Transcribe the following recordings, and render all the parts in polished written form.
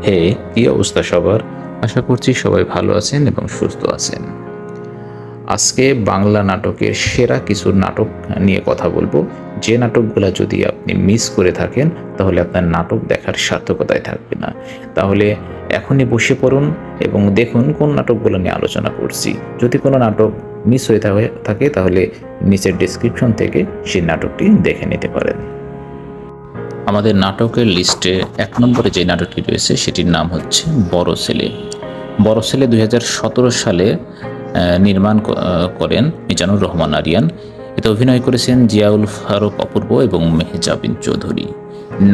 হে, কি অবস্থা সবার? আশা করছি সবাই ভালো আছেন এবং সুস্থ আছেন। আজকে বাংলা নাটকের সেরা কিছু নাটক নিয়ে কথা বলবো, যে নাটকগুলো যদি আপনি মিস করে থাকেন তাহলে আপনার নাটক দেখার সার্থকতায় থাকবে না। তাহলে এখনই বসে পড়ুন এবং দেখুন কোন নাটকগুলো নিয়ে আলোচনা করছি। যদি কোনো নাটক মিস হয়ে থাকে তাহলে নিচের ডেসক্রিপশন থেকে সেই নাটকটি দেখে নিতে পারেন। আমাদের নাটকের লিস্টে 1 নম্বরে যে নাটকটি রয়েছে সেটির নাম হচ্ছে বড় ছেলে। বড় ছেলে 2017 সালে নির্মাণ করেন মিজানুর রহমান আরিয়ান। এতে অভিনয় করেছেন জিয়াউল ফারুক অপূর্ব এবং মেহজাবিন চৌধুরী।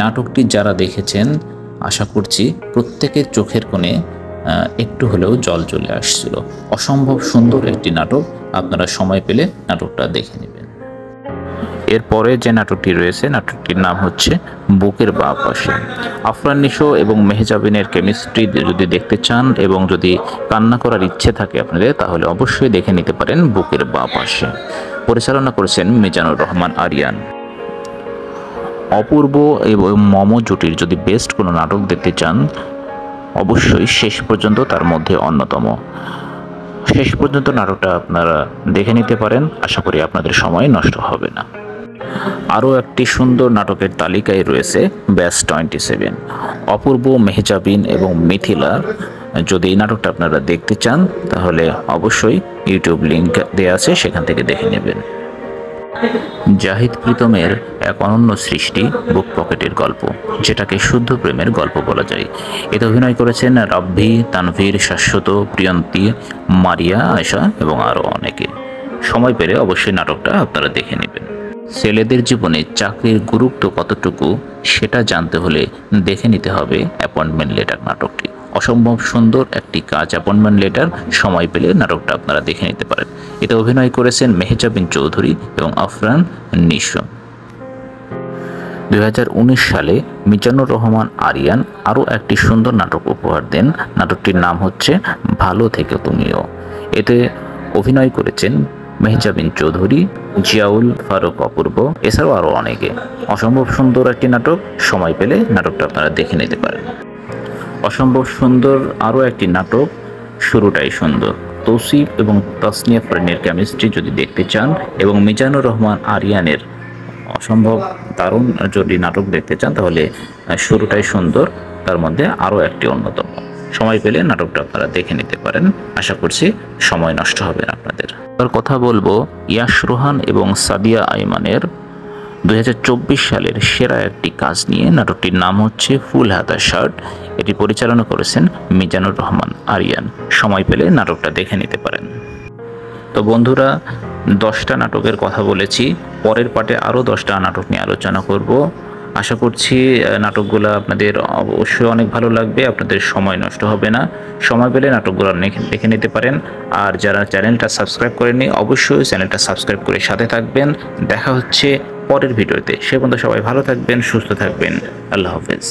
নাটকটি যারা দেখেছেন আশা করছি প্রত্যেকের চোখের কোণে একটু হলেও জল চলে আসছিল। অসম্ভব সুন্দর একটি নাটক, আপনারা সময় পেলে নাটকটা দেখে নেবেন। এরপরে যে নাটকটি রয়েছে নাটকটির নাম হচ্ছে বুকের বাঁ পাশে। আফরান নিশো এবং মেহজাবিনের কেমিস্ট্রি যদি দেখতে চান এবং যদি কান্না করার ইচ্ছে থাকে আপনাদের, তাহলে অবশ্যই দেখে নিতে পারেন বুকের বাঁ পাশে। পরিচালনা করেছেন মিজানুর রহমান আরিয়ান। অপূর্ব এবং মম জুটির যদি বেস্ট কোনো নাটক দেখতে চান, অবশ্যই শেষ পর্যন্ত তার মধ্যে অন্যতম। শেষ পর্যন্ত নাটকটা আপনারা দেখে নিতে পারেন, আশা করি আপনাদের সময় নষ্ট হবে না। আরও একটি সুন্দর নাটকের তালিকায় রয়েছে ব্যাচ 27। অপূর্ব, মেহজাবিন এবং মিথিলার যদি এই নাটকটা আপনারা দেখতে চান তাহলে অবশ্যই ইউটিউব লিঙ্ক দেওয়া আছে, সেখান থেকে দেখে নেবেন। জাহিদ প্রীতমের এক অনন্য সৃষ্টি বুক পকেটের গল্প, যেটাকে শুদ্ধ প্রেমের গল্প বলা যায়। এতে অভিনয় করেছেন রাব্বি, তানভীর, শাশ্বত, প্রিয়ন্তী, মারিয়া, আয়শা এবং আরও অনেকে। সময় পেলে অবশ্যই নাটকটা আপনারা দেখে নেবেন। ছেলেদের জীবনে চাকরির গুরুত্ব কতটুকু সেটা জানতে হলে দেখে নিতে হবে অ্যাপয়েন্টমেন্ট লেটার নাটকটি। অসম্ভব সুন্দর একটি কাজ অ্যাপয়েন্টমেন্ট লেটার, সময় পেলে নাটকটা আপনারা দেখে নিতে পারেন। এতে অভিনয় করেছেন মেহজাবিন চৌধুরী এবং আফরান নিশো। 2019 সালে মিজানুর রহমান আরিয়ান আরও একটি সুন্দর নাটক উপহার দেন। নাটকটির নাম হচ্ছে ভালো থেকো তুমিও। এতে অভিনয় করেছেন মেহজাবিন চৌধুরী, জিয়াউল ফারুক অপূর্ব, এছাড়াও আরও অনেকে। অসম্ভব সুন্দর একটি নাটক, সময় পেলে নাটকটা আপনারা দেখে নিতে পারেন। অসম্ভব সুন্দর আরও একটি নাটক শুরুটাই সুন্দর। তৌসিফ এবং তাসনিয়া ফারিনের কেমিস্ট্রি যদি দেখতে চান এবং মিজানুর রহমান আরিয়ানের অসম্ভব দারুণ যদি নাটক দেখতে চান তাহলে শুরুটাই সুন্দর তার মধ্যে আরও একটি অন্যতম। সময় পেলে নাটকটা আপনারা দেখে নিতে পারেন, আশা করছি সময় নষ্ট হবে না আপনাদের। এবার কথা বলবো ইয়াশ রোহান এবং সাদিয়া আইমানের 2024 সালের সেরা একটি কাজ নিয়ে। নাটকটির নাম হচ্ছে ফুল হাতা শার্ট। এটি পরিচালনা করেছেন মিজানুর রহমান আরিয়ান। সময় পেলে নাটকটা দেখে নিতে পারেন। তো বন্ধুরা, 10টা নাটকের কথা বলেছি, পরের পার্টে আরও 10টা নাটক নিয়ে আলোচনা করব। আশা করছি নাটকগুলো আপনাদের অবশ্যই অনেক ভালো লাগবে, আপনাদের সময় নষ্ট হবে না। সময় পেলে নাটকগুলো দেখে নিতে পারেন। আর যারা চ্যানেলটা সাবস্ক্রাইব করেননি অবশ্যই চ্যানেলটা সাবস্ক্রাইব করে সাথে থাকবেন। দেখা হচ্ছে পরের ভিডিওতে। সে পর্যন্ত সবাই ভালো থাকবেন, সুস্থ থাকবেন। আল্লাহ হাফেজ।